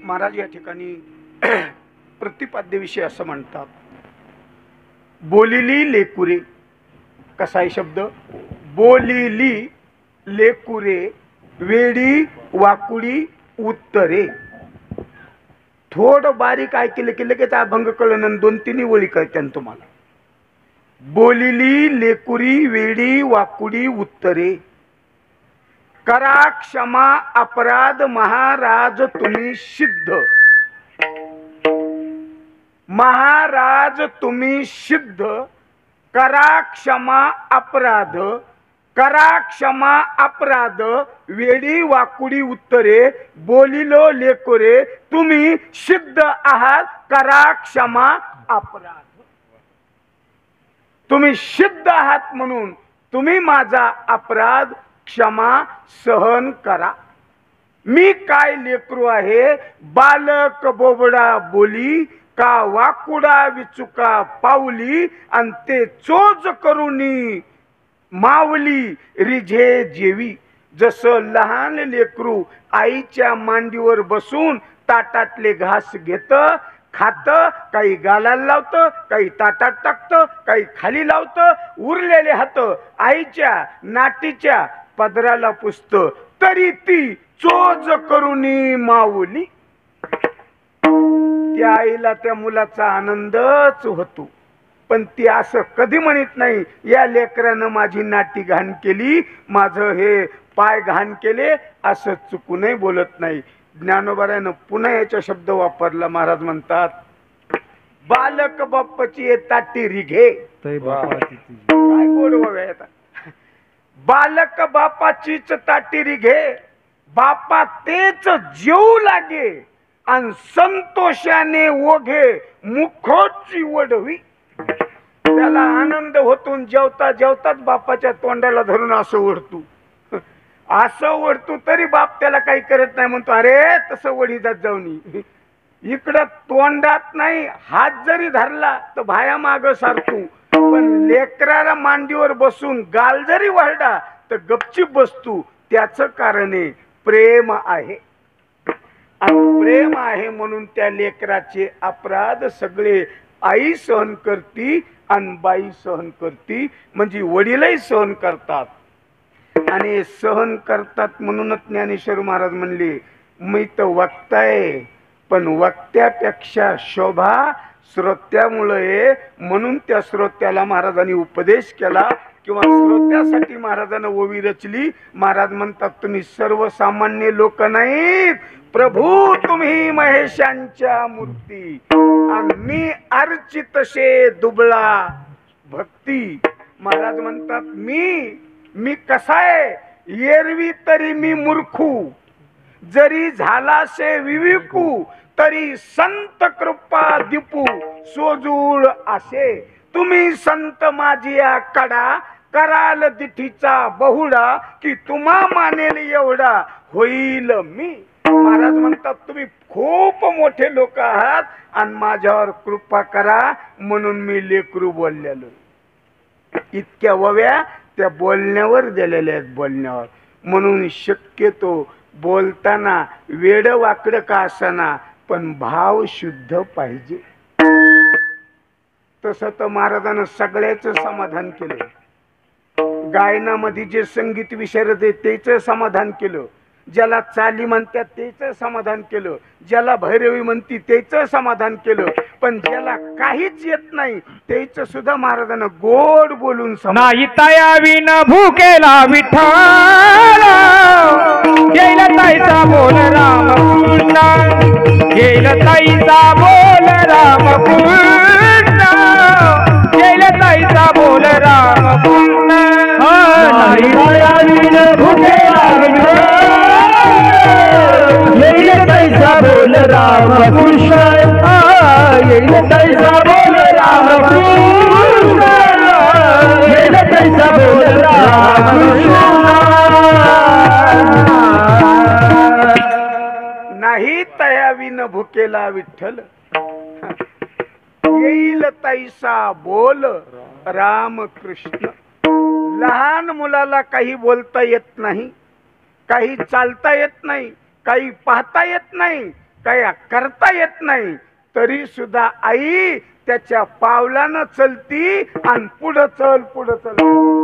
महाराज या ठिकाणी प्रतिपाद्य विषय असं म्हणतात, बोलिली लेकुरे. कसा आहे शब्द? बोलिली लेकुरे, वेडी वाकुडी उत्तरे. थोडं बारीक ऐकलं की लगेच अभंग कळलं, 2-3 ओळी कळत्यान तुम्हाला. बोलिली लेकुरी, वेडी वाकुडी उत्तरे. करा क्षमा अपराध महाराज तुम्ही सिद्ध. महाराज तुम्ही सिद्ध. करा क्षमा अपराध, करा क्षमा अपराध, वेडी वाकुडी उत्तरे. बोलिलो लेकुरे, तुम्ही सिद्ध आहात. करा क्षमा अपराध. तुम्ही सिद्ध आहात म्हणून तुम्ही माझा अपराध क्षमा सहन करा. मी काय लेकरू आहे? बालक बोबडा बोली, का वाकुडा विचुका पावली, आणि ते चोज करूनी मावली रिझे जेवी. जसं लहान लेकरू आईच्या मांडीवर बसून ताटातले घास घेत खात, काही गालाला लावतं, काही ताटात टाकतं, काही खाली लावतं. उरलेले हात आईच्या नाटीच्या पदराला पुसत, तरी ती चोज करूनी माऊली. त्या आईला त्या मुलाचा आनंदच होतो, पण ती असं कधी म्हणत नाही, या लेकरानं माझी नाटी घाण केली, माझं हे पाय घाण केले, असं चुकूनही बोलत नाही. ज्ञानोबारानं पुन्हा याचा शब्द वापरला. महाराज म्हणतात, बालक बाप्पाची ताटी रिघे. काय गोड व्हावे आता. बालक बापाचीच ताटी रिघे, बापा तेच जेवू लागे, आणि संतोषाने ओघे मुखोची वडवी. त्याला आनंद होतून जेवता जेवताच बापाच्या तोंडाला धरून असं ओढतो, असं ओढतो, तरी बाप त्याला काही करत नाही. म्हणतो, अरे तसं वडी जात जाऊनी. इकडं तोंडात नाही, हात जरी धरला तर भाया माग सारतो, पण लेकराला मांडीवर बसून गाल जरी वाढला तर गपचीप बसतो. त्याचं कारण आहे प्रेम आहे. आणि प्रेम आहे म्हणून त्या लेकराचे अपराध सगळे आई सहन करती आणि बाई सहन करती, म्हणजे वडीलही सहन करतात. आणि सहन करतात म्हणूनच ज्ञानेश्वर महाराज म्हणले, मी तर वक्ताय, पण वक्त्यापेक्षा शोभा श्रोत्यामुळे. म्हणून त्या श्रोत्याला महाराजांनी उपदेश केला, किंवा श्रोत्यासाठी महाराजांना ओवी रचली. महाराज म्हणतात, तुम्ही सर्वसामान्य लोक नाहीत, प्रभू तुम्ही महेशांच्या मूर्ती, आणि मी अर्चितशे दुबळा भक्ती. महाराज म्हणतात, मी कसा आहे? एरवी तरी मी मूर्खू, जरी झालासे विविकू, तरी संत कृपा दीपू सोजूळ असे. तुम्ही संत माझी कडा, कराल दिठीचा बहुडा, की तुम्हा मानेल एवढा होईल मी. महाराज म्हणतात, तुम्ही खूप मोठे लोक आहात आणि माझ्यावर कृपा करा म्हणून मी लेकरू बोललेलो. इतक्या वव्या त्या बोलण्यावर दिलेल्या आहेत, बोलण्यावर. म्हणून शक्यतो बोलताना वेड वाकड का असना, पण भाव शुद्ध पाहिजे. तसं तर महाराजांना सगळ्याच समाधान केलं. गायनामध्ये जे संगीत विशारद आहे त्याच समाधान केलं, ज्याला चाली म्हणतात त्याच समाधान केलं, ज्याला भैरवी म्हणती त्याच समाधान केलं, पण ज्याला काहीच येत नाही त्याच सुद्धा महाराजांना गोड बोलून नाही तया विन भूकेला विठ्ठल, येईल ताईचा बोल राम कृष्ण, येईल ताईचा बोल राम कृष्ण, येईल ताईचा बोल राम कृष्ण. नाही तया विन भूकेला विठ्ठल, येईल ताईचा बोल राम कृष्ण, येईल ताईचा बोल राम कृष्ण, येईल ताईचा बोल राम कृष्ण. नाही तया विन भुकेला विठ्ठल, येईल तैसा बोल राम कृष्ण. लहान मुलाला काही बोलता येत नाही, काही चालता येत नाही, काही पाहता येत नाही, काही करता येत नाही, तरी सुद्धा आई त्याच्या पावलानं चलती आणि पुढं चल पुढं चल.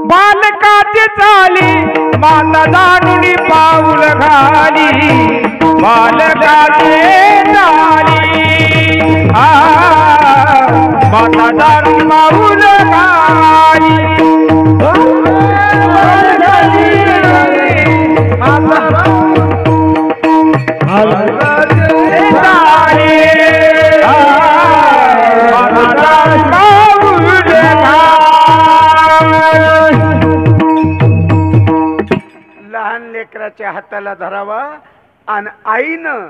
बालकाची चाली माता जाणून पाऊल घाली, बालकाची चाली माता जाणून पाऊल घाली. लहान लेकराच्या हाताला धरावा आणि आईनं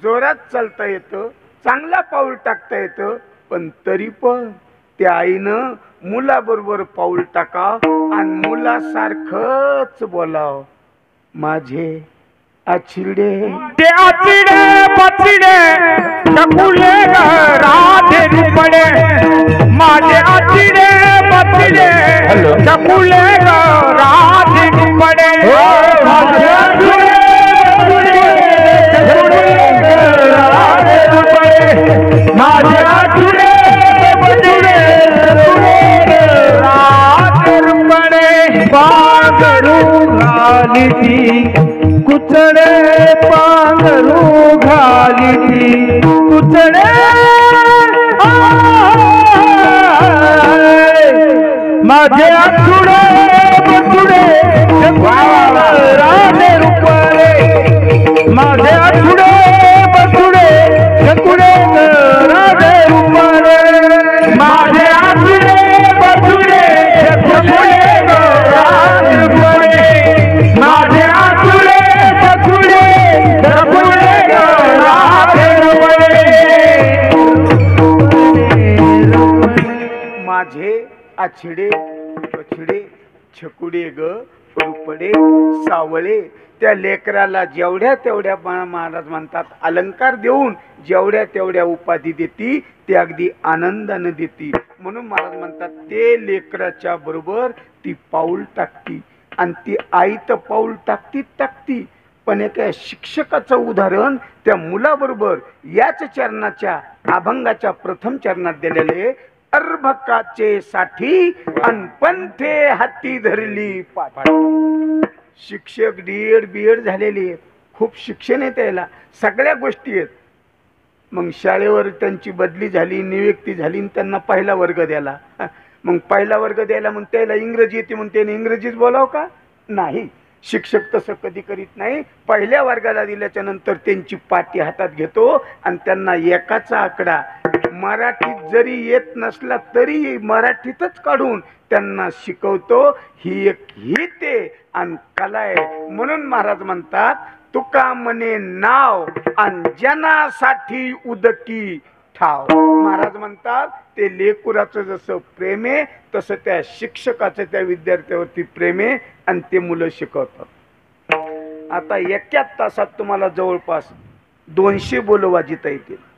जोरात चालता येतं, चांगला पाऊल टाकता येतं, पण तरी पण त्या आईनं मुलाबरोबर पाऊल टाका आणि मुलासारखंच बोलाव. माझे आचिडे ते आचिडे पचिडे चकुले राधे रुपडे, माझे आचिडे पचिडे चकुले राधे रुपडे, माझे आचिडे राधे रुपडे, माझे आचिडे पचिडे राधे रुपडे. पांघरू घाली कुचडे पांघरू घाली कुचडे, माझे आठुडे बचुडे राधे रुपडे, माझे आठुडे बचुडे चकुडे राधे रुपडे, माझे आठुडे बचुडे चकुडे राधे रुपडे, माझे आठुडे चकुडे चकुडे राधे रुपडे. माझे आछिडे पछिडे छकुडे ग रुपडे सावळे. त्या लेकराला जेवढ्या तेवढ्या महाराज म्हणतात अलंकार देऊन जेवढ्या तेवढ्या उपाधी देती ते अगदी आनंदाने देती. म्हणून महाराज म्हणतात ते लेकराच्या बरोबर ती पाऊल टाकती आणि ती आई तर पाऊल टाकती, पण एका शिक्षकाचं उदाहरण त्या मुलाबरोबर याच चरणाच्या अभंगाच्या प्रथम चरणात दिलेले. अर्भकाचे साठी अनपंथे हाती धरली पाठ. शिक्षक डीएड बीएड झालेली आहेत, खूप शिक्षण आहे त्याला, सगळ्या गोष्टी आहेत. मग शाळेवर त्यांची बदली झाली, नियुक्ती झाली आणि त्यांना पहिला वर्ग द्याला. मग पहिला वर्ग द्यायला मग त्याला इंग्रजी येते म्हणून त्याने इंग्रजीच बोलाव का? नाही, शिक्षक तसं कधी करीत नाही. पहिल्या वर्गाला दिल्याच्या नंतर त्यांची पाटी हातात घेतो आणि त्यांना एकाचा आकडा मराठीत जरी येत नसला तरी मराठीतच काढून त्यांना शिकवतो. ही एक हित आहे आणि कला आहे. म्हणून महाराज म्हणतात तुका म्हणे नाव अंजनासाठी उदकी ठाव. महाराज म्हणतात ते लेकुराचं जसं प्रेम आहे तसं त्या शिक्षकाचं त्या विद्यार्थ्यावरती प्रेम आहे आणि ते मुलं शिकवतात. आता 1 तासात तुम्हाला जवळपास 200 बोल वाजिता येतील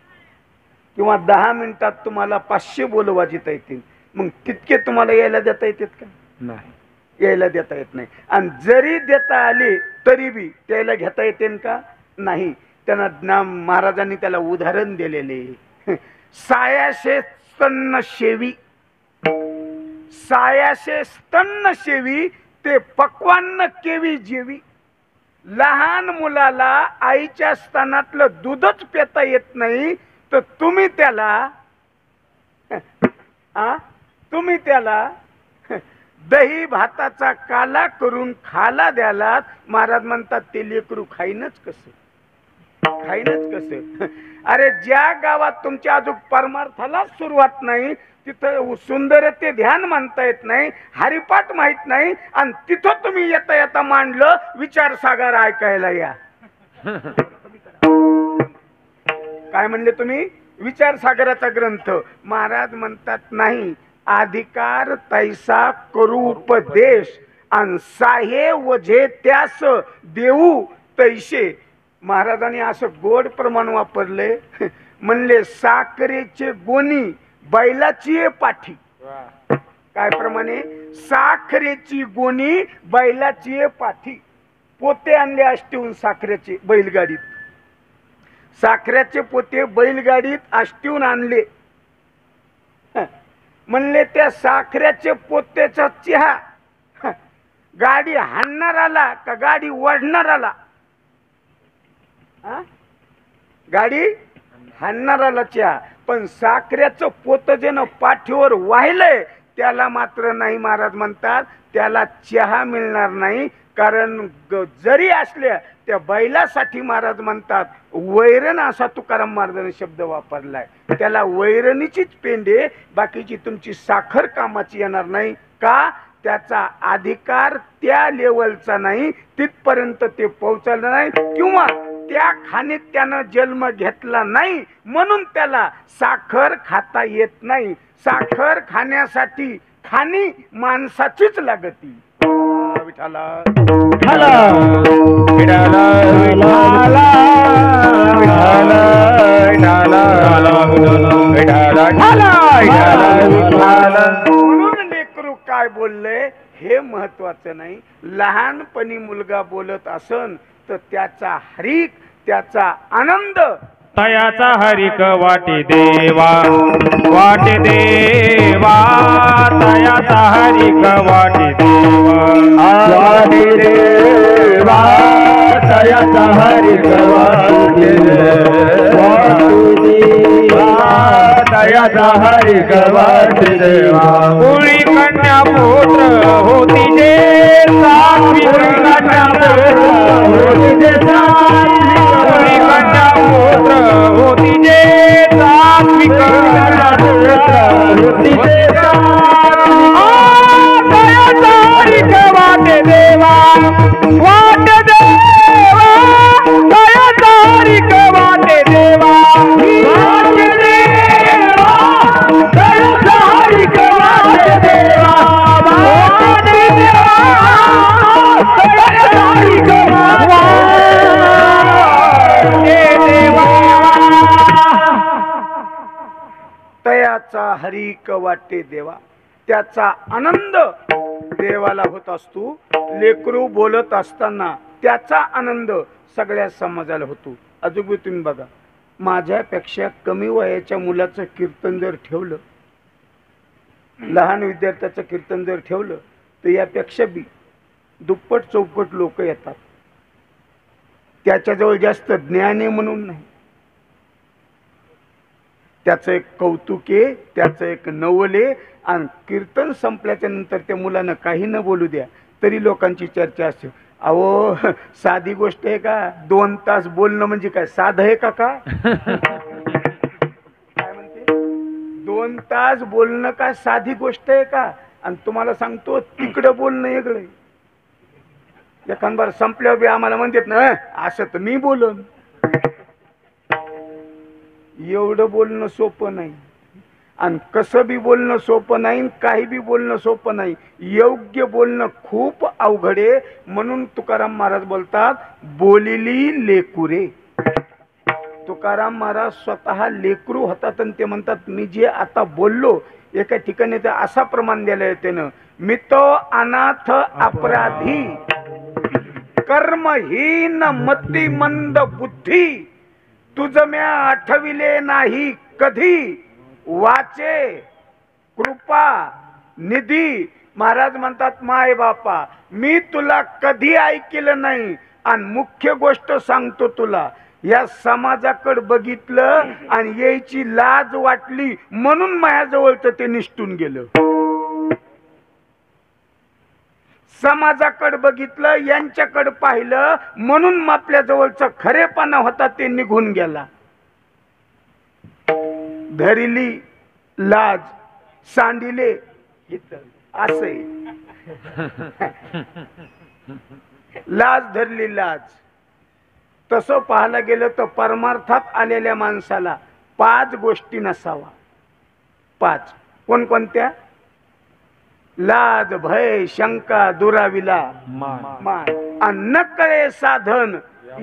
किंवा 10 मिनिटात तुम्हाला 500 बोल वाजिता येतील. मग तितके तुम्हाला यायला देता येतात का? नाही, यायला देता येत नाही. आणि जरी देता आले तरी बी त्याला घेता येते का? नाही. त्यांना महाराजांनी त्याला उदाहरण दिलेले. सायाशे स्तन्न शेवी, सायाशे स्तन्न शेवी ते पक्वान्न केवी जेवी. लहान मुलाला आईच्या स्तनातलं दूधच पिता येत नाही तर तुम्ही त्याला दही भाताचा काला करून खाला द्यालात. महाराज म्हणतात ते लेकरू खाईनच कसं? अरे ज्या गावात तुमच्या अजून परमार्थाला सुरुवात नाही तिथं सुंदर ते ध्यान मानता येत नाही, हरिपाठ माहित नाही आणि तिथं तुम्ही येता येता मांडलं विचारसागर ऐकायला या. काय म्हणले तुम्ही? विचारसागराचा ग्रंथ. महाराज म्हणतात नाही, अधिकार तैसा करू उपदेश आणि साहे वजे त्यास देऊ तैसे. महाराजांनी असं गोड प्रमाण वापरले. म्हणले साखरेचे गोणी बैलाची पाठी. काय प्रमाणे? साखरेची गोणी बैलाची पाठी. पोते आणले आष्टीहून साखरेचे बैलगाडीत. साखरेचे पोते बैलगाडीत आष्टीहून आणले. म्हणले त्या साखरेचे पोतेचा चहा गाडी हाणणाराला का गाडी ओढणाराला? गाडी हाणणाराला चहा. पण साखरेचं पोत ज्यानं पाठीवर वाहिलंय त्याला मात्र नाही. महाराज म्हणतात त्याला चहा मिळणार नाही. कारण जरी असल्या त्या बैलासाठी महाराज म्हणतात वैरण असा तुकाराम महाराजांनी शब्द वापरलाय. त्याला वैरणीचीच पेंडे, बाकीची तुमची साखर कामाची येणार नाही. का? त्याचा अधिकार त्या लेवलचा नाही, तिथपर्यंत ते पोहोचलं नाही किंवा त्या खाणीत त्यानं जन्म घेतला नाही म्हणून त्याला साखर खाता येत नाही. साखर खाण्यासाठी खाणी माणसाचीच लागती. विठाला विठाला विठाला विठाला विठाला विठाला. म्हणून लेकरू काय बोलले हे महत्वाचं नाही. लहानपणी मुलगा बोलत असन तर त्याचा हरिक, त्याचा आनंद, तयाचा हरिक वाटे देवा, वाटे देवा, तयाचा हरिक वाटे देवा, वाटे देवा, तयाचा हरिक वाटे देवा, तयाचा हरिक वाटे देवा. कुळी कन्या पुत्र होती जे सात्विक, कन्या पुत्र होती जे सात्विक, कुळी कन्या पुत्र होती जे सात्विक, होती जे तयाचा हरिक वाटे देवा, वाटे देवा, तयाचा हरिक वाटे देवा, वाटे देवा, तयाचा हरिक वाटे देवा, वाटे देवा, तयाचा हरिक वाटे देवा. तयाचा हरिक वाटे देवा. त्याचा आनंद देवाला होत असतो. लेकरू बोलत असताना त्याचा आनंद सगळ्या समाजाला होतो. अजून तुम्ही बघा, माझ्यापेक्षा कमी वयाच्या मुलाचं कीर्तन जर ठेवलं, लहान विद्यार्थ्याचं कीर्तन जर ठेवलं तर यापेक्षा बी दुप्पट चौपट लोक येतात. त्याच्याजवळ जास्त ज्ञान आहे म्हणून नाही, त्याचं एक कौतुक आहे, त्याचं एक नवल आहे. आणि कीर्तन संपल्याच्या नंतर त्या मुलांना काही न बोलू द्या तरी लोकांची चर्चा असते. अहो साधी गोष्ट आहे का? 2 तास बोलणं म्हणजे काय साधं आहे का? काय म्हणते 2 तास बोलणं काय साधी गोष्ट आहे का? आणि तुम्हाला सांगतो तिकडं बोलणं वेगळं आहे. एखादबार संपल्यावर बी आम्हाला म्हणतात ना असं तर मी बोलन. एवढं बोलणं सोपं नाही आणि कसं बी बोलणं सोपं नाही, काही बी बोलणं सोपं नाही. योग्य बोलणं खूप अवघड आहे. म्हणून तुकाराम महाराज बोलतात बोलिली लेकुरे. तुकाराम महाराज स्वतः लेकरू होतात आणि ते म्हणतात मी जे आता बोललो एका ठिकाणी ते असा प्रमाण दिलंय त्यानं, मी तो अनाथ अपराधी कर्महीन मती मंद बुद्धी तुझ म्या आठविले नाही कधी वाचे कृपा निधी. महाराज म्हणतात माय बापा मी तुला कधी ऐकलं नाही. आणि मुख्य गोष्ट सांगतो तुला, या समाजाकडे बघितलं आणि यायची लाज वाटली म्हणून माझ्याजवळ तर ते निष्ठून गेलं. समाजाकडे बघितलं, यांच्याकडे पाहिलं म्हणून आपल्या जवळचा खरेपणा होता ते निघून गेला. धरिली लाज सांडिले असे लाज धरली लाज. तसं पाहायला गेलं तर परमार्थात आलेल्या माणसाला 5 गोष्टी नसावा. 5 कोणकोणत्या? लाज भय शंका दुराविला मान आणि नकळे साधन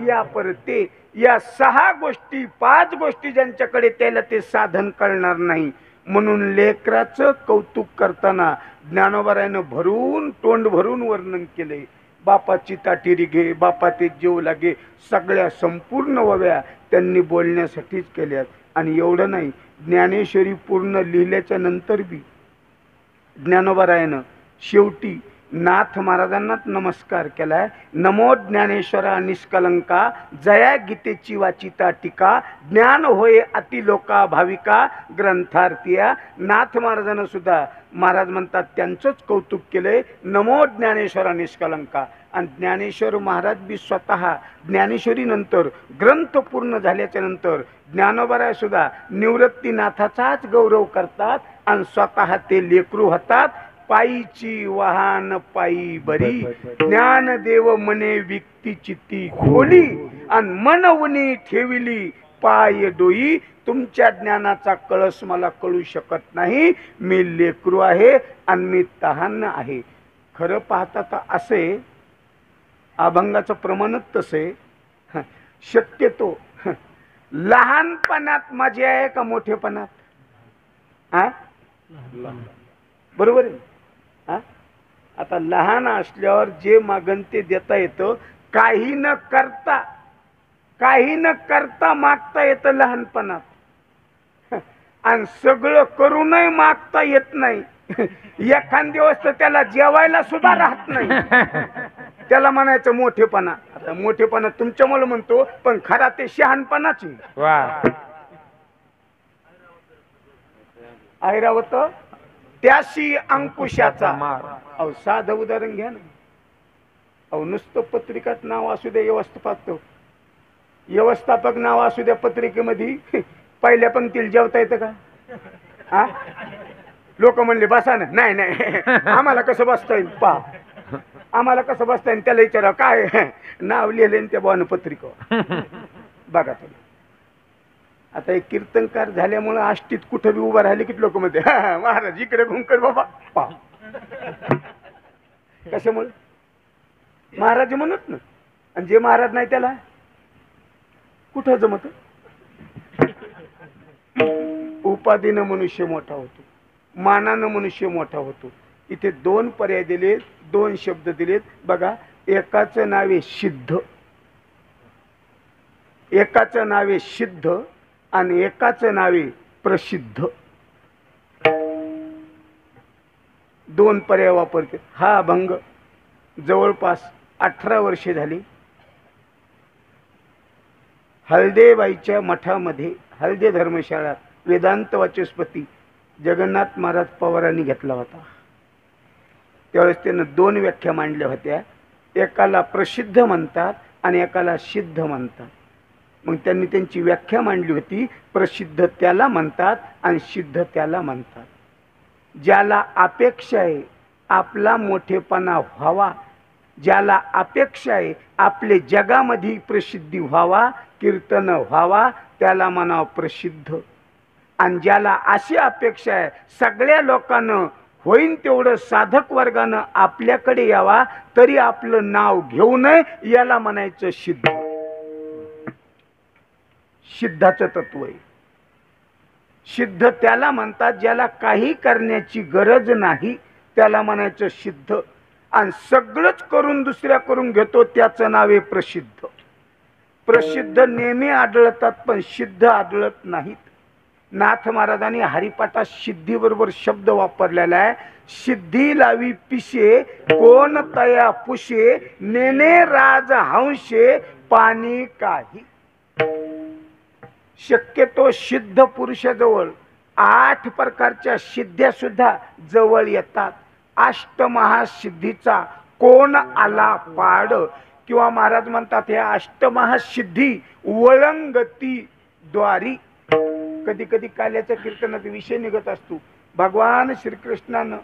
या परते. या 6 गोष्टी 5 गोष्टी ज्यांच्याकडे त्याला ते साधन कळणार नाही. म्हणून लेकराचं कौतुक करताना ज्ञानोबारायनं भरून तोंड भरून वर्णन केले. बापाची ताटेरी घे, बापा ते जेव लागे, सगळ्या संपूर्ण वव्या त्यांनी बोलण्यासाठीच केल्यात. आणि एवढं नाही, ज्ञानेश्वरी पूर्ण लिहिल्याच्या नंतर बी ज्ञानोबारायानं शेवटी नाथ महाराजांनाच नमस्कार केलाय. नमो ज्ञानेश्वरा निष्कलंका, जया गीतेची वाचिता टीका, ज्ञान होय अतिलोका भाविका ग्रंथार्थिया. नाथ महाराजांना सुद्धा महाराज म्हणतात त्यांचंच कौतुक केलंय, नमो ज्ञानेश्वरा निष्कलंका. आणि ज्ञानेश्वर महाराज बी स्वतः ज्ञानेश्वरीनंतर ग्रंथ पूर्ण झाल्याच्या नंतर ज्ञानोबाराय सुद्धा निवृत्तीनाथाचाच गौरव करतात आणि स्वतः ते लेकरू होतात. पायीची वाहन पायी बरी, ज्ञानदेव मने विक्ती चित्ती खोली, आणि मनवणी ठेविली पाय डोई. तुमच्या ज्ञानाचा कळस मला कळू शकत नाही, मी लेकरू आहे आणि मी तहान आहे. खरं पाहता तर असे अभंगाचं प्रमाणच तसे. शक्यतो लहानपणात मजा आहे का मोठेपणात? हा, बरोबर आहे. आता लहान असल्यावर जे मागन ते देता येतं, काही न करता मागता येतं लहानपणात, आणि सगळं करूनही मागता येत नाही. एखाद दिवस तर त्याला जेवायला सुद्धा राहत नाही, त्याला म्हणायचं मोठेपणा. आता मोठेपणा तुमच्या मुलं म्हणतो, पण खरा ते शहाणपणाच आहे. ऐरावत त्याशी अंकुशाचा मार. अहो साधं उदाहरण घ्या ना. अहो नुसतं पत्रिकात नाव असू द्या व्यवस्थापक नाव असू द्या पत्रिकेमध्ये, पहिल्या पंक्तीला जेवता येतं का? हा, लोक म्हणले बसा ना, नाही नाही आम्हाला कसं बसता येईल, आम्हाला कसं बसता येईल. त्याला विचारा काय नाव लिहिले त्या बाण पत्रिका बघा तुम्ही. आता एक कीर्तनकार झाल्यामुळे आष्टीत कुठं बी उभा राहिले की लोक मध्ये महाराज इकडे घुंकर बाबा पा. कशामुळे? महाराज म्हणत ना, आणि जे महाराज नाही त्याला कुठं जमत. उपाधीनं मनुष्य मोठा होतो, मानानं मनुष्य मोठा होतो. इथे दोन पर्याय दिलेत, दोन शब्द दिलेत बघा. एकाचं नावे सिद्ध, एकाचं नावे सिद्ध आणि एकाचं नावे प्रसिद्ध. दोन पर्याय वापरते. हा अभंग जवळपास 18 वर्षे झाली हळदेबाईच्या मठामध्ये, हळदे धर्मशाळा वेदांत वाचस्पती जगन्नाथ महाराज पवारांनी घेतला होता. त्यावेळेस त्यानं दोन व्याख्या मांडल्या होत्या. एकाला प्रसिद्ध म्हणतात आणि एकाला सिद्ध म्हणतात. मग त्यांनी त्यांची व्याख्या मांडली होती. प्रसिद्ध त्याला म्हणतात आणि सिद्ध त्याला म्हणतात. ज्याला अपेक्षा आहे आपला मोठेपणा व्हावा, ज्याला अपेक्षा आहे आपले जगामध्ये प्रसिद्धी व्हावा, कीर्तन व्हावा, त्याला म्हणावं प्रसिद्ध. आणि ज्याला अशी अपेक्षा आहे सगळ्या लोकांना होईन तेवढं साधक वर्गानं आपल्याकडे यावा, तरी आपलं नाव घेऊ नये, याला म्हणायचं सिद्ध. सिद्धाचं तत्व आहे. सिद्ध त्याला म्हणतात ज्याला काही करण्याची गरज नाही, त्याला म्हणायचं सिद्ध. आणि सगळंच करून दुसऱ्या करून घेतो त्याचं नाव आहे प्रसिद्ध. प्रसिद्ध नेहमी आढळतात पण सिद्ध आढळत नाहीत. नाथ महाराजांनी हरिपाठात सिद्धी बरोबर शब्द वापरलेला आहे. सिद्धी लावी पिशे कोण तया पुशे, नेने राज हंशे पाणी काही. शक्यतो सिद्ध पुरुषाजवळ 8 प्रकारच्या सिद्ध्या सुद्धा जवळ येतात. अष्टमहासिद्धीचा कोण आला पाड, किंवा महाराज म्हणतात ह्या अष्टमहासिद्धी वळंगती द्वारी. कधी कधी काल्याच्या कीर्तनात विषय निघत असतो. भगवान श्रीकृष्णानं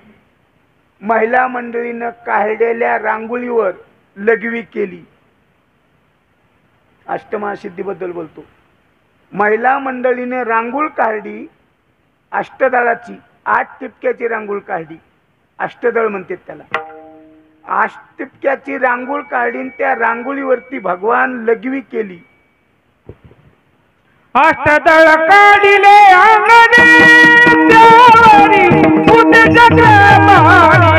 महिला मंडळीनं काढलेल्या रांगोळीवर लघवी केली. अष्टमहासिद्धीबद्दल बोलतो. महिला मंडळीने रांगोळ काढली अष्टदळाची, 8 टिपक्याची रांगोळ काढली. अष्टदळ म्हणतात त्याला. 8 टिपक्याची रांगोळ काढली, त्या रांगोळीवरती भगवान लघवी केली. अष्टदळ काढिले अंगणे त्यावरी उदे चक्रपाणी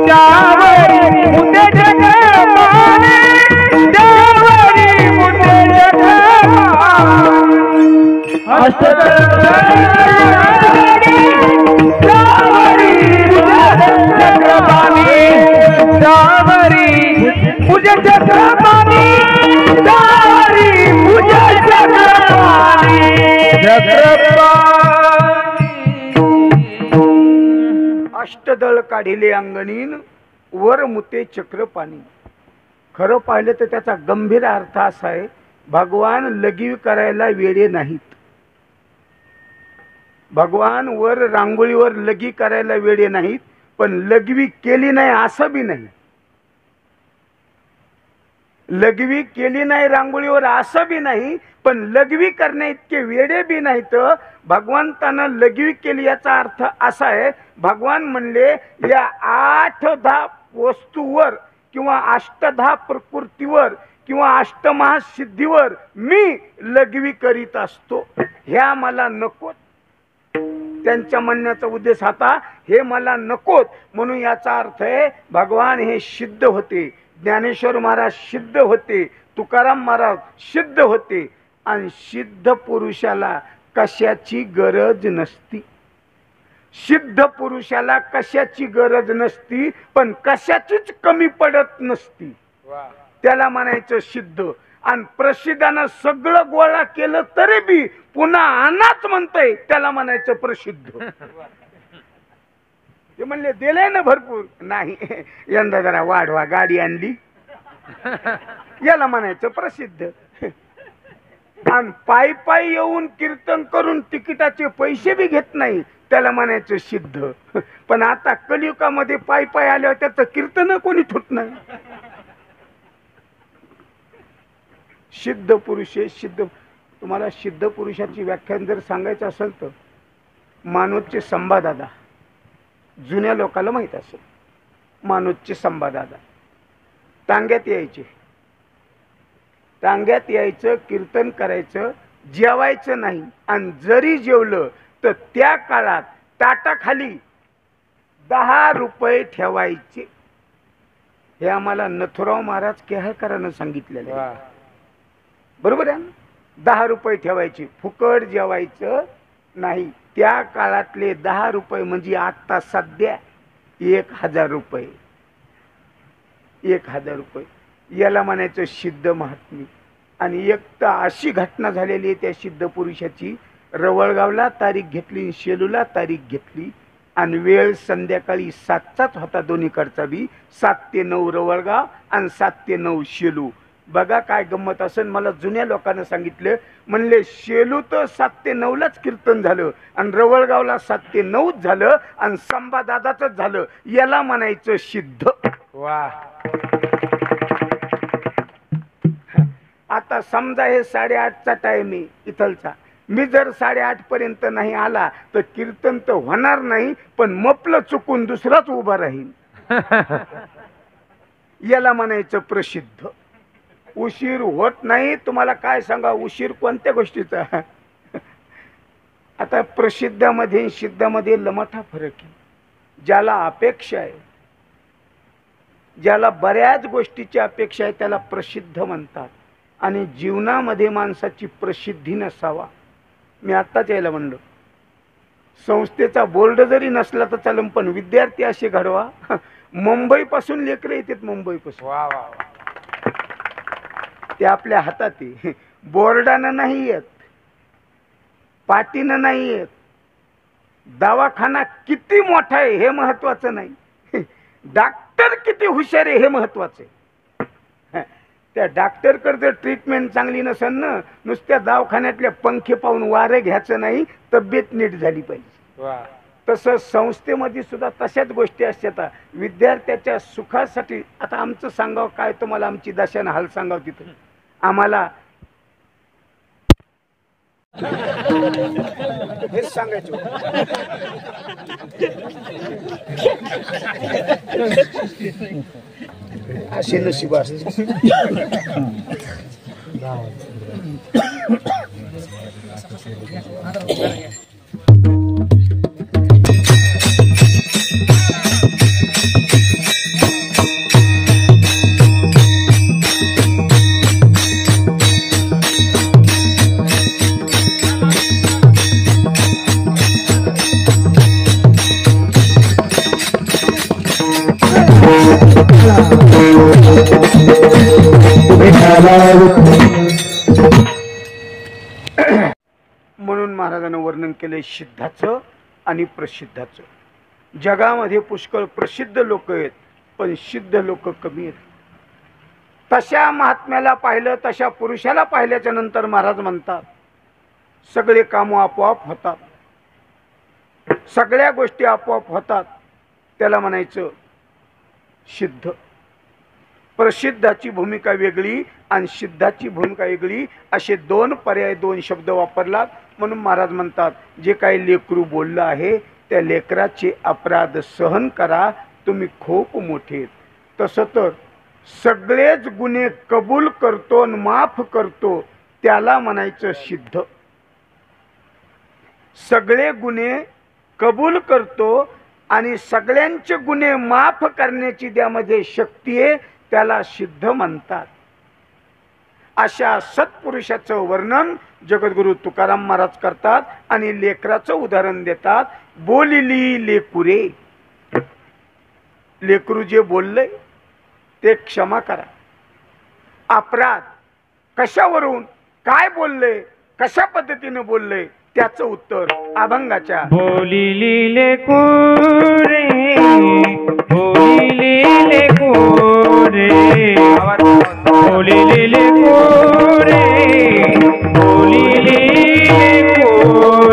त्यावरी उदे चक्रपाणी त्यावरी उदे चक्रपाणी अष्टदळ त्यावरी उदे चक्रपाणी त्यावरी उदे चक्रपाणी त्यावरी उदे चक्रपाणी अष्टदळ काढिले अंगणीन वर मुते चक्र पाणी. खरं पाहिलं तर त्याचा गंभीर अर्थ असा आहे, भगवान लघवी करायला वेडे नाहीत. भगवान वर रांगोळीवर लगी करायला वेडे नाहीत, पण लघवी केली नाही असं बी नाही. लघवी केली नाही रांगोळीवर असं बी नाही, पण लघवी करण्या इतके वेडे बी नाहीत. भगवंतानं लघवी केली याचा अर्थ असा आहे, भगवान म्हणले या 8-10 वस्तूवर किंवा 8-10 प्रकृतीवर किंवा अष्टमहासिद्धीवर मी लघवी करीत असतो. ह्या मला नकोत. त्यांच्या म्हणण्याचा उद्देश आता हे मला नकोत. म्हणून याचा अर्थ आहे भगवान हे सिद्ध होते, ज्ञानेश्वर महाराज सिद्ध होते, तुकाराम महाराज सिद्ध होते. आणि सिद्ध पुरुषाला कशाची गरज नसती. सिद्ध पुरुषाला कशाची गरज नसती, पण कशाचीच कमी पडत नसती. त्याला म्हणायचं सिद्ध. आणि प्रसिद्धानं सगळं गोळा केलं तरी बी पुन्हा अनाच म्हणतंय, त्याला म्हणायचं प्रसिद्ध. ते म्हणले दिलंय ना भरपूर, नाही यंदा जरा वाढवा, गाडी आणली, याला म्हणायचं प्रसिद्ध. आणि पायी पायी येऊन कीर्तन करून तिकिटाचे पैसे बी घेत नाही, त्याला म्हणायचं सिद्ध. पण आता कलियुगामध्ये पायी पायी आल्यावर त्याचं कीर्तन कोणी ठुत नाही. सिद्ध पुरुष हे सिद्ध. तुम्हाला सिद्ध पुरुषाची व्याख्यान जर सांगायचं असेल तर मानोदचे संभादादा, जुन्या लोकांना माहित असेल, मानोदचे संभादादा टांग्यात यायचे. टांग्यात यायचं, कीर्तन करायचं, जेवायचं नाही. आणि जरी जेवलं तर त्या काळात ताटाखाली 10 रुपये ठेवायचे. हे आम्हाला नथुराव महाराज केहळकरांना सांगितलेलं आहे. बरोबर आहे ना? 10 रुपये ठेवायचे, फुकट जेवायचं नाही. त्या काळातले 10 रुपये म्हणजे आता सध्या 1000 रुपये. 1000 रुपये याला म्हणायचं सिद्ध महात्मी. आणि एक तर अशी घटना झालेली आहे त्या सिद्ध पुरुषाची, रवळगावला तारीख घेतली, शेलूला तारीख घेतली, आणि वेळ संध्याकाळी 7चाच होता दोन्हीकडचा बी. 7 ते 9 रवळगाव आणि 7 ते 9 शेलू. बघा काय गंमत असेल. मला जुन्या लोकांना सांगितलं, म्हणले शेलू तर 7 ते 9लाच कीर्तन झालं आणि रवळगावला 7 ते 9च झालं आणि संभादादाच झालं. याला म्हणायचं सिद्ध. वा. आता समजा हे 8:30चा टाइम आहे इथलचा, मी जर 8:30 पर्यंत नाही आला तर कीर्तन तर होणार नाही, पण मपलं चुकून दुसराच उभा राहील. याला म्हणायचं प्रसिद्ध. उशीर होत नाही. तुम्हाला काय सांगा, उशीर कोणत्या गोष्टीचा. आता प्रसिद्धामध्ये सिद्धामध्ये लमठा फरक आहे. ज्याला अपेक्षा आहे, ज्याला बऱ्याच गोष्टीची अपेक्षा आहे, त्याला प्रसिद्ध म्हणतात. आणि जीवनामध्ये माणसाची प्रसिद्धी नसावा. मी आत्ताच यायला म्हणलो, संस्थेचा बोर्ड जरी नसला तर चालेल, पण विद्यार्थी असे घडवा. मुंबईपासून लेकरं येतात, मुंबईपासून. वा वा. ते आपल्या हातात आहे. बोर्डानं नाही येत, पाटीनं नाही येत. दवाखाना किती मोठा आहे हे महत्वाचं नाही, डॉक्टर किती हुशार आहे हे महत्वाचं आहे. त्या डॉक्टरकडे जर ट्रीटमेंट चांगली नसेल ना, नुसत्या दवाखान्यातल्या पंखे पाहून वारे घ्यायचं नाही, तब्येत नीट झाली पाहिजे. तसं संस्थेमध्ये सुद्धा तशाच गोष्टी असतात. विद्यार्थ्याच्या सुखासाठी. आता आमचं सांगावं काय तुम्हाला, आमची दशानं हाल सांगावं तिथं आम्हाला हेच सांगायचं. असे नशीब असते. म्हणून महाराजांनी वर्णन केले सिद्धाचं आणि प्रसिद्धाचं. जगामध्ये पुष्कळ प्रसिद्ध लोक आहेत, पण सिद्ध लोक कमी आहेत. तशा महात्म्याला पाहिलं, तशा पुरुषाला पाहिल्याच्या नंतर महाराज म्हणतात सगळे कामं आपोआप होतात, सगळ्या गोष्टी आपोआप होतात. त्याला म्हणायचं सिद्ध. प्रसिद्धाची भूमिका वेगळी आणि सिद्धाची भूमिका वेगळी, असे दोन पर्याय, दोन शब्द वापरलात. म्हणून महाराज म्हणतात जे काही लेकरू बोललं आहे त्या लेकराचे अपराध सहन करा, तुम्ही खूप मोठे. तसं तर सगळेच गुन्हे कबूल करतो आणि माफ करतो त्याला म्हणायचं सिद्ध. सगळे गुन्हे कबूल करतो आणि सगळ्यांचे गुन्हे माफ करण्याची त्यामध्ये शक्ती आहे, त्याला सिद्ध म्हणतात. अशा सत्पुरुषाचं वर्णन जगद्गुरु तुकाराम महाराज करतात आणि लेकराचं उदाहरण देतात. बोलिली लेकुरे, लेकरू जे बोलले ते क्षमा करा. अपराध कशावरून काय बोलले, कशा पद्धतीने बोलले त्याचं उत्तर अभंगाच्या बोलिली लेकुरे, बोलिली लेकुरे, बोलिली लेकुरे, बोलिली लेकुरे,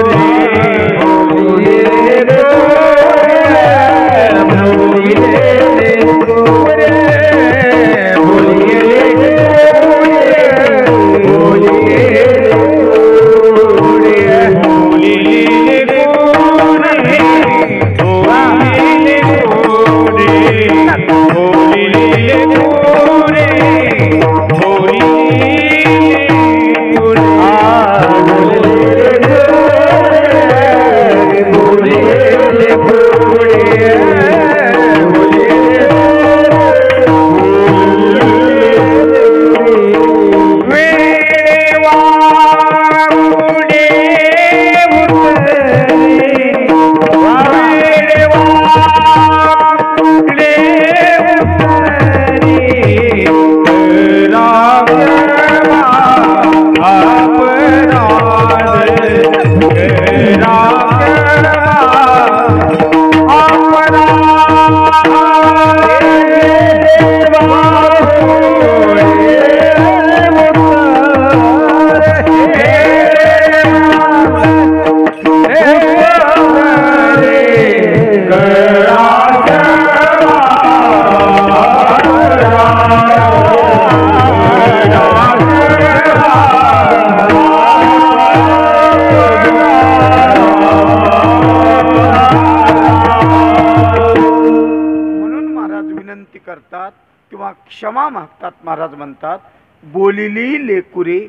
क्षमा मागतात. महाराज म्हणतात बोलिली लेकुरे,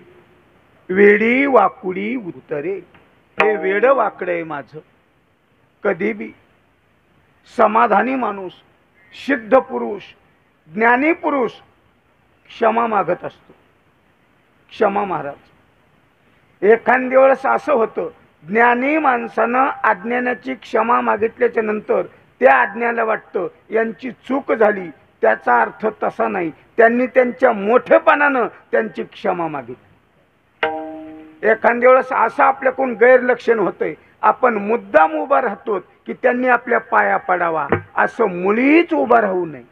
वेडी वाकुडी उत्तरे. हे वेड वाकड आहे माझं. कधी बी समाधानी माणूस, सिद्ध पुरुष, ज्ञानी पुरुष क्षमा मागत असतो. क्षमा महाराज एखाद्या वेळेस असं होतं ज्ञानी माणसानं अज्ञानाची क्षमा मागितल्याच्या नंतर त्या अज्ञाला वाटतं यांची चूक झाली, त्याचा अर्थ तसा नाही, त्यांनी त्यांच्या मोठेपणानं त्यांची क्षमा मागितली. एखाद्या वेळेस असं आपल्याकडून गैरलक्षण होतंय, आपण मुद्दाम उभा राहतो की त्यांनी आपल्या पाया पडावा, असं मुळीच उभा राहू नये.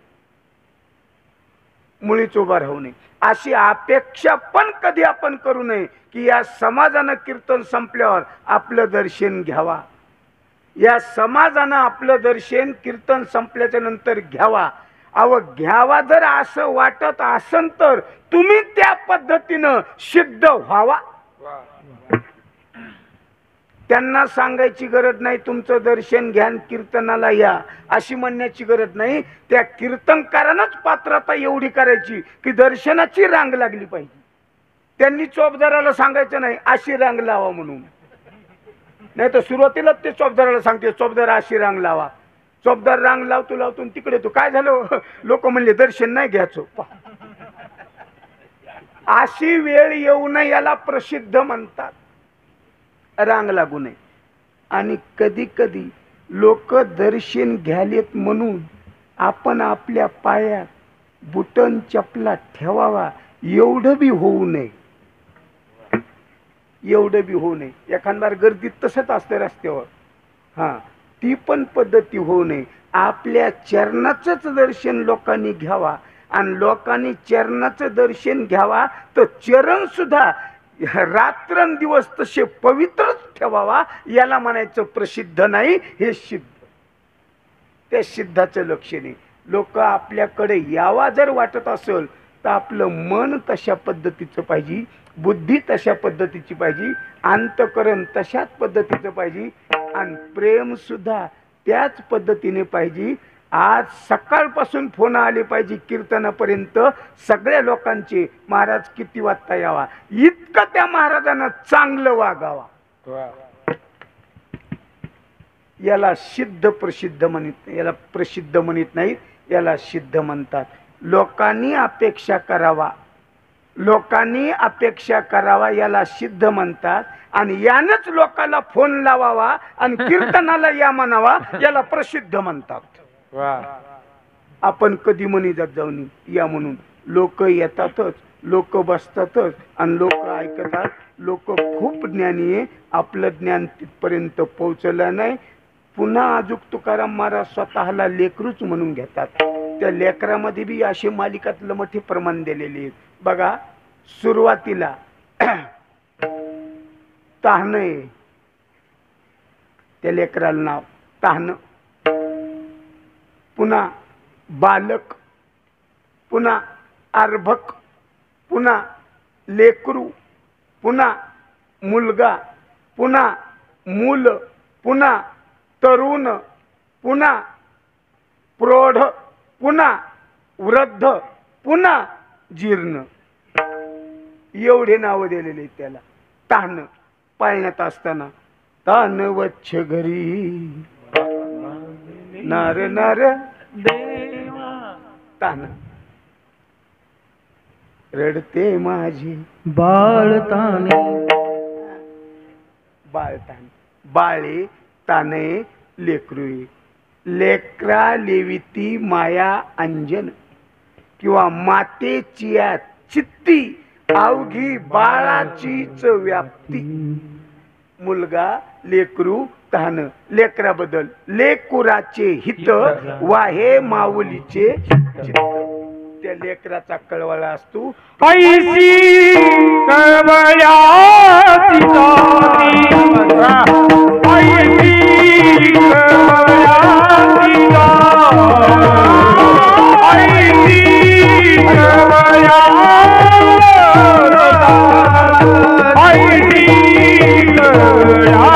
मुळीच उभा राहू नये अशी अपेक्षा पण कधी आपण करू नये की या समाजानं कीर्तन संपल्यावर आपलं दर्शन घ्यावा, या समाजानं आपलं दर्शन कीर्तन संपल्याच्या नंतर घ्यावा. अव घ्यावा जर असं वाटत असन तर तुम्ही त्या पद्धतीनं सिद्ध व्हावा. त्यांना सांगायची गरज नाही तुमचं दर्शन घ्या कीर्तनाला या अशी म्हणण्याची गरज नाही. त्या कीर्तनकारांनाच पात्रता एवढी करायची की दर्शनाची रांग लागली पाहिजे. त्यांनी चोपदाराला सांगायचं नाही अशी रांग लावा म्हणून, नाही तर सुरुवातीलाच ते चोपदाराला सांगते चोपदार अशी रांग लावा. चोपदार रांग लावतो लावतो तिकडे तू काय झालं, लोक म्हणले दर्शन नाही घ्यायचो. अशी वेळ येऊ नये याला प्रसिद्ध म्हणतात, रांग लागू नये. आणि कधी कधी लोक दर्शन घ्यालेत म्हणून आपण आपल्या पायात बुटन चपला ठेवावा एवढं बी होऊ नये, एवढं बी होऊ नये. एखादबार गर्दीत तसंच असतं रस्त्यावर, हा ती पण पद्धती होऊ नये. आपल्या चरणाचंच दर्शन लोकांनी घ्यावा, आणि लोकांनी चरणाचं दर्शन घ्यावा तर चरण सुद्धा रात्रंदिवस तसे पवित्रच ठेवावा. याला म्हणायचं प्रसिद्ध नाही, हे सिद्ध. त्या सिद्धाचं लक्षण आहे. लोक आपल्याकडे यावा जर वाटत असेल तर आपलं मन तशा पद्धतीचं पाहिजे, बुद्धी तशा पद्धतीची पाहिजे, अंतकरण तशाच पद्धतीचं पाहिजे, आणि प्रेम सुद्धा त्याच पद्धतीने पाहिजे. आज सकाळपासून फोन आले पाहिजे कीर्तनापर्यंत सगळ्या लोकांचे, महाराज किती वाजता यावा, इतकं त्या महाराजांना चांगलं वागावा. याला सिद्ध प्रसिद्ध म्हणत, याला प्रसिद्ध म्हणत नाहीत, याला सिद्ध म्हणतात. लोकांनी अपेक्षा करावा, लोकांनी अपेक्षा करावा याला सिद्ध म्हणतात. आणि यानंच लोकांना फोन लावावा आणि कीर्तनाला या म्हणावा याला प्रसिद्ध म्हणतात. आपण कधी म्हणी जात जाऊन या म्हणून. लोक येतातच, लोक बसतातच आणि लोक ऐकतात. लोक खूप ज्ञानी आहे, आपलं ज्ञान तिथपर्यंत पोहोचलं नाही. पुन्हा अजूक तुकाराम महाराज स्वतःला लेकरूच म्हणून घेतात. त्या लेकरामध्ये बी असे मालिकातलं मोठे प्रमाण दिलेले आहेत. बघा, सुरुवातीला ताहन, त्या लेकराला नाव ताहन, पुन्हा बालक, पुन्हा अर्भक, पुन्हा लेकरू, पुन्हा मुलगा, पुन्हा मूल, पुन्हा तरुण, पुन्हा प्रौढ, पुन्हा वृद्ध, पुन्हा जीर्ण. एवढे नाव दिलेले त्याला. तान पाळण्यात असताना तान वच्छ घरी नार नार देवा, तान रडते माझी बाळताने, बाळतान, बाळे ताने लेकरू. लेकरा लेविती माया अंजन, किंवा मातेची चित्ती अवघी बाळाचीच व्याप्ती. मुलगा, लेकरू, तान. लेकराबद्दल लेकुराचे हित वाहे माऊलीचे चित्त. त्या लेकराचा कळवळा असतो. ऐसी कळवळ्याची गाणी, ऐसी कळवळ्याची गाणी, ऐसी कळवळ्याची, ऐसी कळवळ्याची गाणी,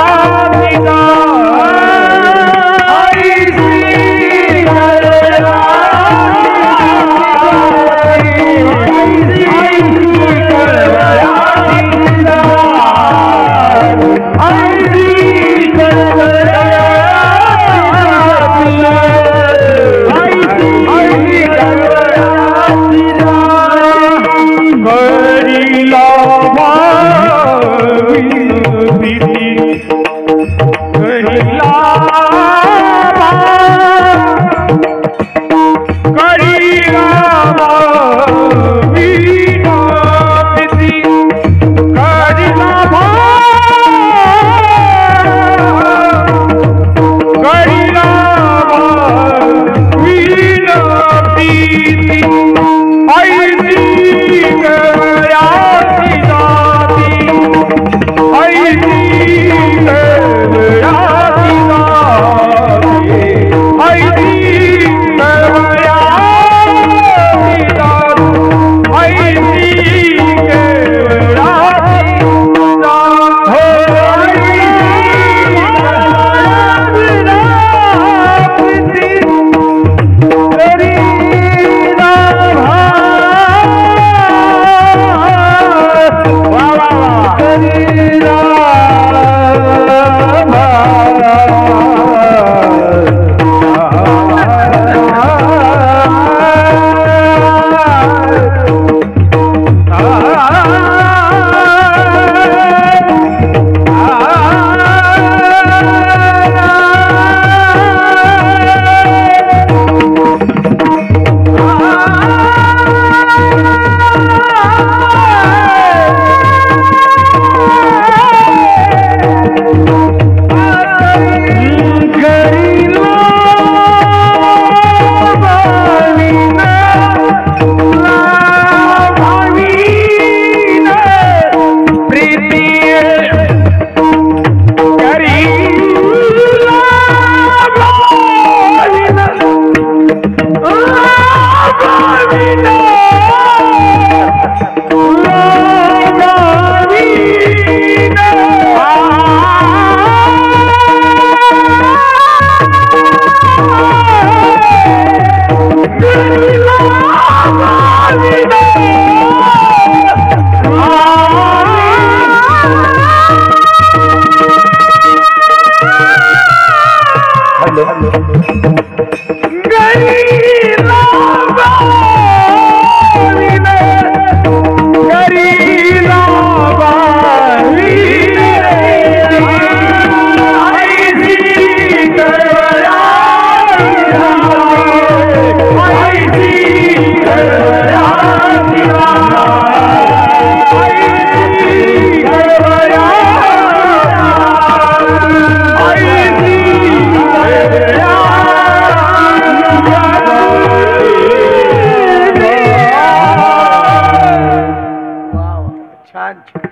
छान छान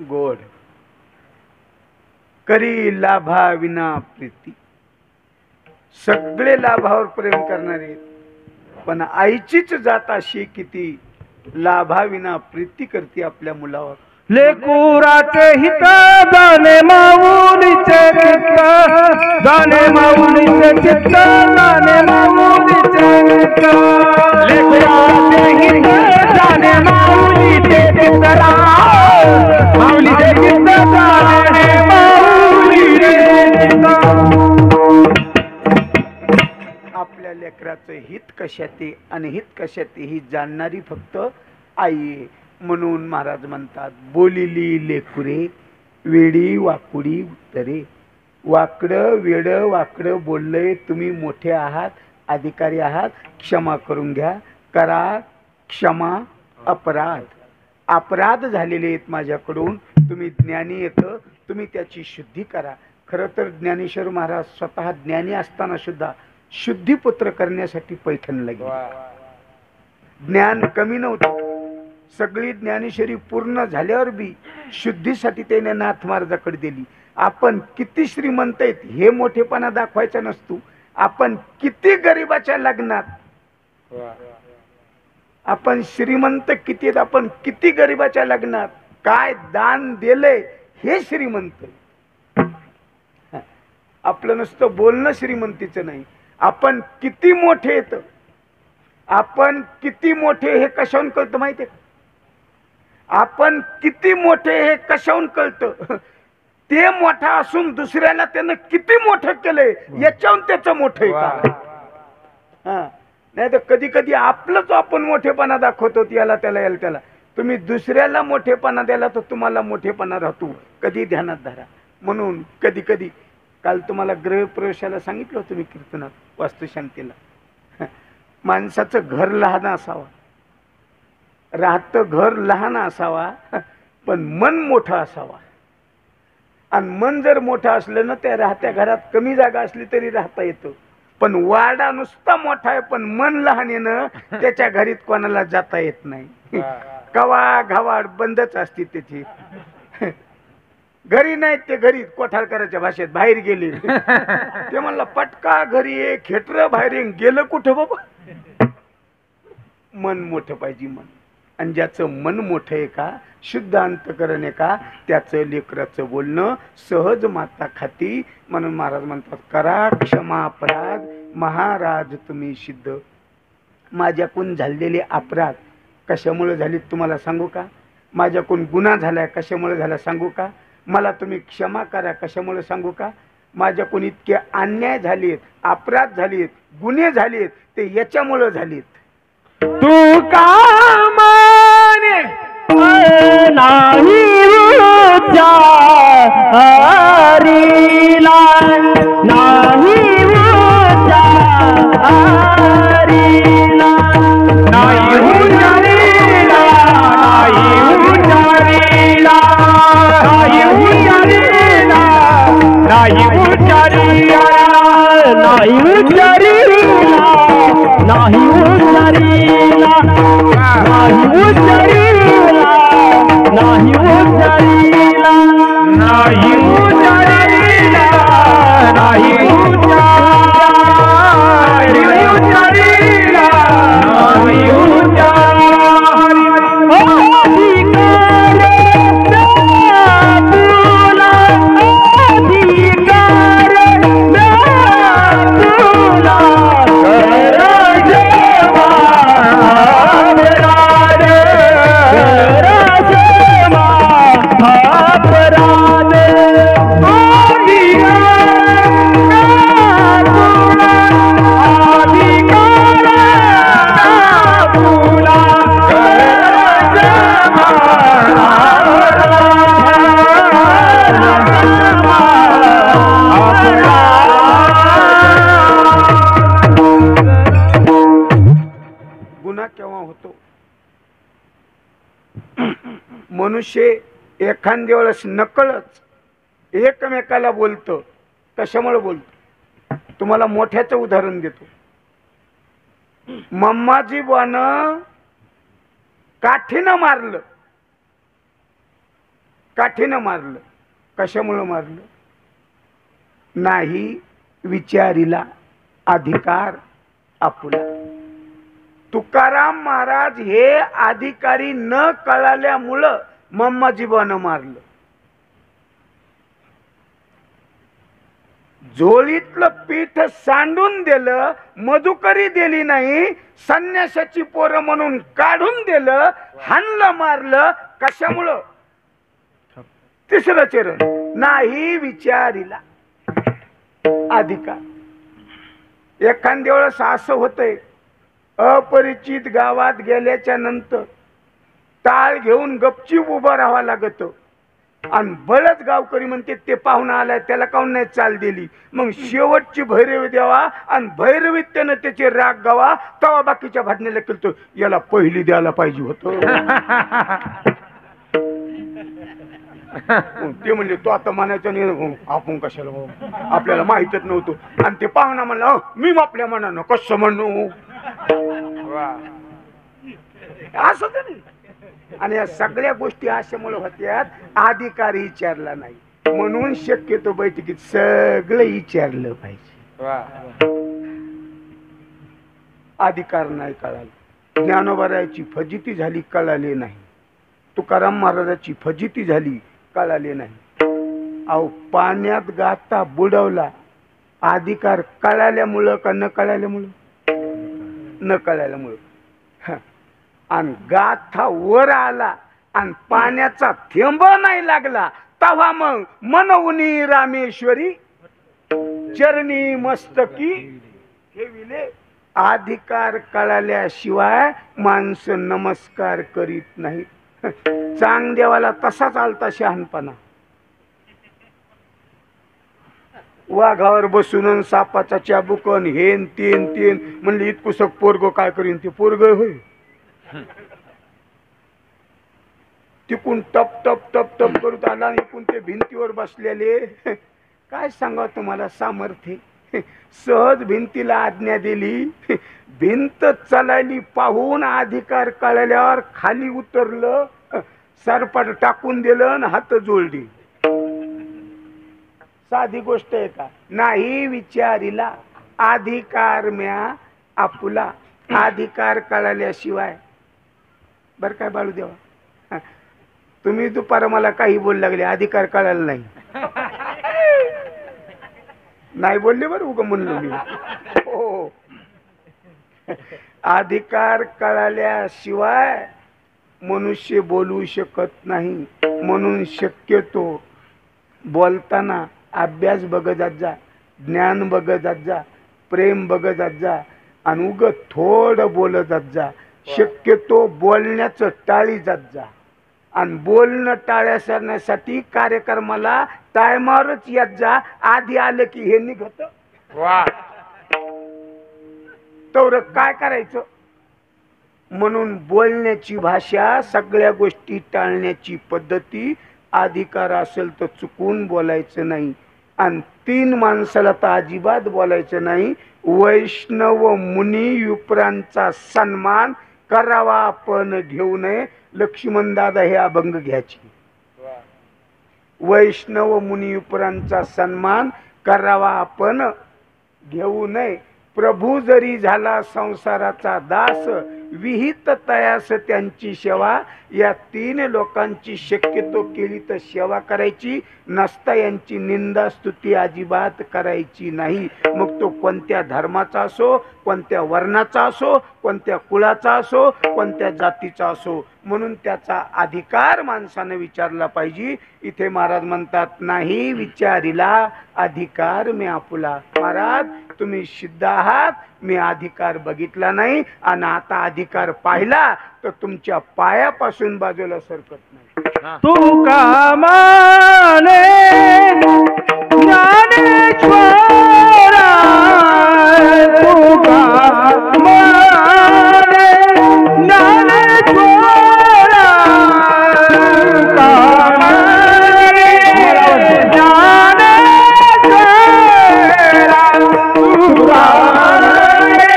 गोड. करी लाभा विना प्रीती. सगळे लाभावर प्रेम करणारे पण आईचीच जात अशी किती लाभा विना प्रीती करते आपल्या मुलावर. लेकुराचे हित जाणे माऊलीचे चित्त, जाणे माऊलीचे चित्त, जाणे माऊलीचे चित्त. लेकुराचे हित जाणे माऊलीचे चित्त, माऊलीचे चित्त, जाणे माऊलीचे चित्त. आपल्या लेकराचं हित कशात आहे आणि हित कशात आहे ही जाणणारी फक्त आई आहे. म्हणून महाराज म्हणतात बोलिली लेकुरे वेडी वाकुडी उत्तरे. वाकडं वेड वाकडं बोललंय, तुम्ही मोठे आहात, अधिकारी आहात, क्षमा करून घ्या. करा क्षमा. अपराध अपराध झालेले आहेत माझ्याकडून, तुम्ही ज्ञानी येतं, तुम्ही त्याची शुद्धी करा. खरं तर ज्ञानेश्वर महाराज स्वतः ज्ञानी असताना सुद्धा शुद्धीपुत्र करण्यासाठी पैठणला गेले. ज्ञान कमी नव्हतं. सगळी ज्ञानेश्वरी पूर्ण झाल्यावर बी शुद्धीसाठी त्याने नाथ महाराजाकडे दिली. आपण किती श्रीमंत आहेत हे मोठेपणा दाखवायचा नसतो. आपण किती गरिबाच्या लग्नात, आपण श्रीमंत किती आहेत, आपण किती गरिबाच्या लग्नात काय दान दिलंय हे श्रीमंत. आपलं नुसतं बोलणं श्रीमंतीचं नाही. आपण किती मोठे आहेत, आपण किती मोठे हे कशाहून कळतं माहिती आहे? आपण किती मोठे हे कशाहून कळतं? ते मोठा असून दुसऱ्याला त्यानं किती मोठं केलंय याच्याहून त्याचं मोठं आहे. हा, नाही तर कधी कधी आपलंच आपण मोठेपणा दाखवतो याला त्याला याला त्याला. तुम्ही दुसऱ्याला मोठेपणा द्याला तर तुम्हाला मोठेपणा राहतो. कधी ध्यानात धरा. म्हणून कधी कधी काल तुम्हाला गृहप्रवेशाला सांगितलं होतं मी कीर्तनात, वास्तुशांतीला. माणसाचं घर लहान असावं, राहतं घर लहान असावा, पण मन मोठं असावा. आणि मन जर मोठं असलं ना त्या राहत्या घरात कमी जागा असली तरी राहता येतं. पण वाडा नुसता मोठा आहे पण मन लहान आहे ना, त्याच्या घरीत कोणाला जाता येत नाही. कवा घावाड बंदच असते त्याची. घरी नाहीत ते, घरी कोठाळकरांच्या भाषेत बाहेर गेले. ते म्हणला पटका घरी ये, खेटर बाहेर गेलं कुठं बाबा. मन मोठं पाहिजे मन. आणि ज्याचं मन मोठं आहे का, शुद्ध अंतकरण आहे का, त्याचं लेकराचं बोलणं सहज माता खाती. म्हणून महाराज म्हणतात करा क्षमा अपराध महाराज तुम्ही सिद्ध. माझ्याकडून झालेले अपराध कशामुळे झाले तुम्हाला सांगू का? माझ्याकडून गुन्हा झालाय कशामुळे झाला सांगू का? मला तुम्ही क्षमा करा कशामुळे सांगू का? माझ्याकडून इतके अन्याय झालेत, अपराध झालेत, गुन्हे झालेत ते याच्यामुळे झालेत. तू का माने नाही उच्चारीला, नाही उच्चारीला, नाही उच्चारीला, नाही उच्चारीला, नाही उच्चारीला, नाही उच्चारीला, नाही उच्चारीला, नाही उच्चारीला, नाही उच्चारीला, नाही उच्चारीला, नाही उच्चारीला, नाही उच्चारीला, नाही मनुष्य एखाद्या वेळेस नकळच एकमेकाला बोलतो. कशामुळे बोलतो? तुम्हाला मोठ्याचं उदाहरण देतो. मम्माजी बानं काठीनं मारलं. काठीनं मारलं. कशामुळं मारलं? नाही विचारिला अधिकार आपुला. तुकाराम महाराज हे अधिकारी न कळाल्यामुळं मम्माजीबानं मारलं. झोळीतलं पीठ सांडून दिलं, मधुकरी दिली नाही, संन्यासाची पोरं म्हणून काढून दिलं, हाणलं मारलं. कशामुळं? तिसरं चरण नाही विचारिला अधिकार. एखाद्या वेळेस असं होतंय, अपरिचित गावात गेल्याच्या नंतर टाळ घेऊन गपचीप उभं राहावं लागत आणि बळच गावकरी म्हणते ते पाहुणा आलाय त्याला काऊन नाही चाल दिली. मग शेवटची भैरवी द्यावा आणि भैरवीत त्यानं त्याचे राग गावा. तवा बाकीच्या भाटण्याला केलतो याला पहिली द्यायला पाहिजे होतं. ते म्हणले तो आता म्हणायचं नाही आपण कशाला, आपल्याला माहितच नव्हतं. आणि ते पाहुणा म्हणला मी आपल्या मनानं कसं म्हणू. असं तर नाही. आणि या सगळ्या गोष्टी अशामुळे होत्यात अधिकार विचारला नाही. म्हणून शक्यतो बैठकीत सगळं विचारलं पाहिजे. अधिकार नाही कळाला. ज्ञानोबारायाची फजिती झाली कळाले नाही. तुकाराम महाराजाची फजिती झाली कळाले नाही. अहो पाण्यात गाता बुडवला. अधिकार कळाल्यामुळं का न कळाल्यामुळं? न कळाल्यामुळं. आणि गाथा वर आला आणि पाण्याचा थेंब नाही लागला तेव्हा मग मनवनी रामेश्वरी चरणी मस्तकी ठेविले. अधिकार कळाल्याशिवाय माणसं नमस्कार करीत नाही. चांग देवाला तसा चालता शहाणपणा. वाघावर बसून सापाचा चाबुकन हेन तीन तीन म्हणले इतकुसक पोरग काय करीन. ते पोरग होय तिकून टप टप टप टप करत आला. इकून ते भिंतीवर बसलेले. काय सांगा तुम्हाला सामर्थ्य. सहज भिंतीला आज्ञा दिली. भिंत चलायली पाहून अधिकार कळल्यावर खाली उतरलं, सरपट टाकून दिलं आणि हात जोडली. साधी गोष्ट आहे का? नाही विचारिला अधिकार म्या आपुला. अधिकार कळाल्याशिवाय बर काय बाळू देवा, तुम्ही दुपार मला काही बोल लागले अधिकार कळायला नाही. नाही बोलले बरं उग म्हणलो मी. हो अधिकार कळाल्याशिवाय मनुष्य बोलू शकत नाही. म्हणून शक्यतो बोलताना अभ्यास बघत जा, ज्ञान बघत जा, प्रेम बघत जा आणि उग थोडं बोलत जा. शक्यतो बोलण्याचं टाळी जात जा. आणि बोलणं टाळण्यासाठी कार्यक्रमाला टायमावरच येत जा. आधी आलं की हे निघत. तर काय करायचं? म्हणून बोलण्याची भाषा, सगळ्या गोष्टी टाळण्याची पद्धती. अधिकार असेल तर चुकून बोलायचं नाही. आणि तीन माणसाला तर अजिबात बोलायचं नाही. वैष्णव मुनी युपरांचा सन्मान करावा आपण घेऊ नये. लक्ष्मण दादा हे अभंग घ्यायची. वैष्णव मुनी युपरांचा सन्मान करावा आपण घेऊ नये. प्रभू जरी झाला संसाराचा दास, विहित तयास त्यांची सेवा. या तीन लोकांची शक्यतो केली तर सेवा करायची. नसता यांची निंदा स्तुती अजिबात करायची नाही. मग तो कोणत्या धर्माचा असो, कोणत्या वर्णाचा असो, कोणत्या कुळाचा असो, कोणत्या जातीचा असो. म्हणून त्याचा अधिकार माणसाने विचारला पाहिजे. इथे महाराज म्हणतात नाही विचारिला अधिकार मी आपुला. महाराज तुम्ही सिद्ध आहात, मी अधिकार बघितला नाही आणि आता अधिकार पाहिला तर तुमच्या पायापासून बाजूला सरकत नाही. तुका माने ज्ञानेश्वरा, तुका माने ज्ञानेश्वरा, तुका माने ज्ञानेश्वरा, तुका माने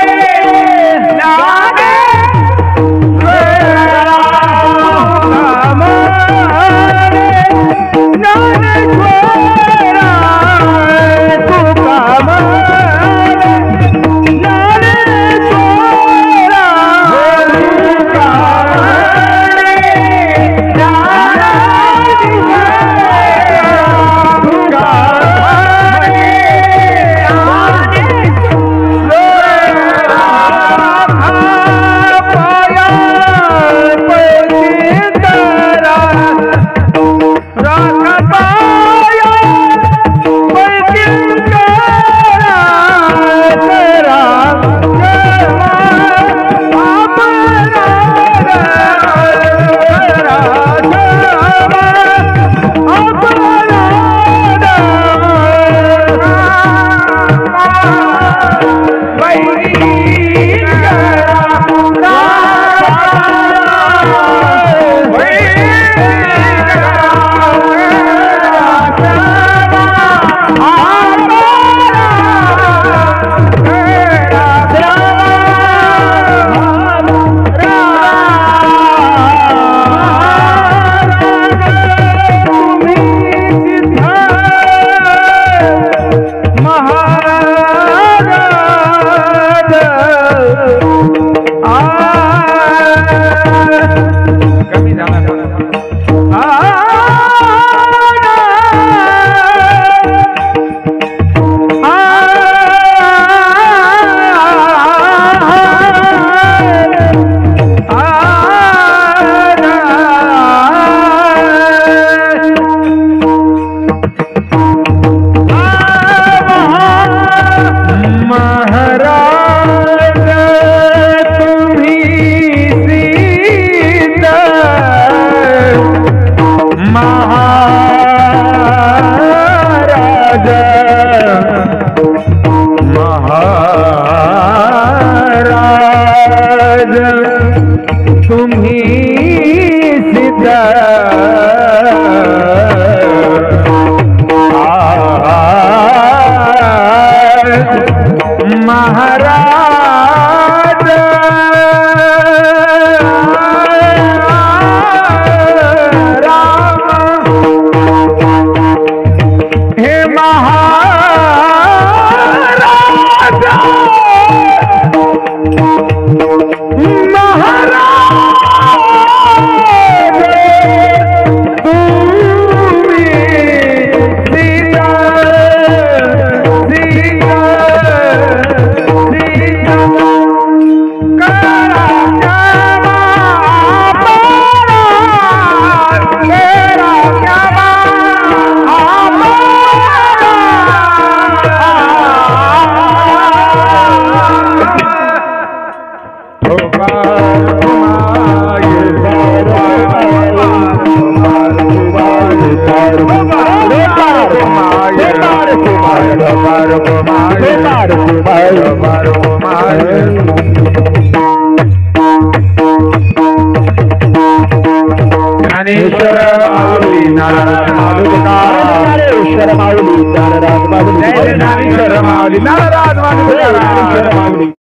ज्ञानेश्वरा. महाराज राम हे महाराज ज्ञानेश्वर माऊली नारायण माऊली नारायण माऊली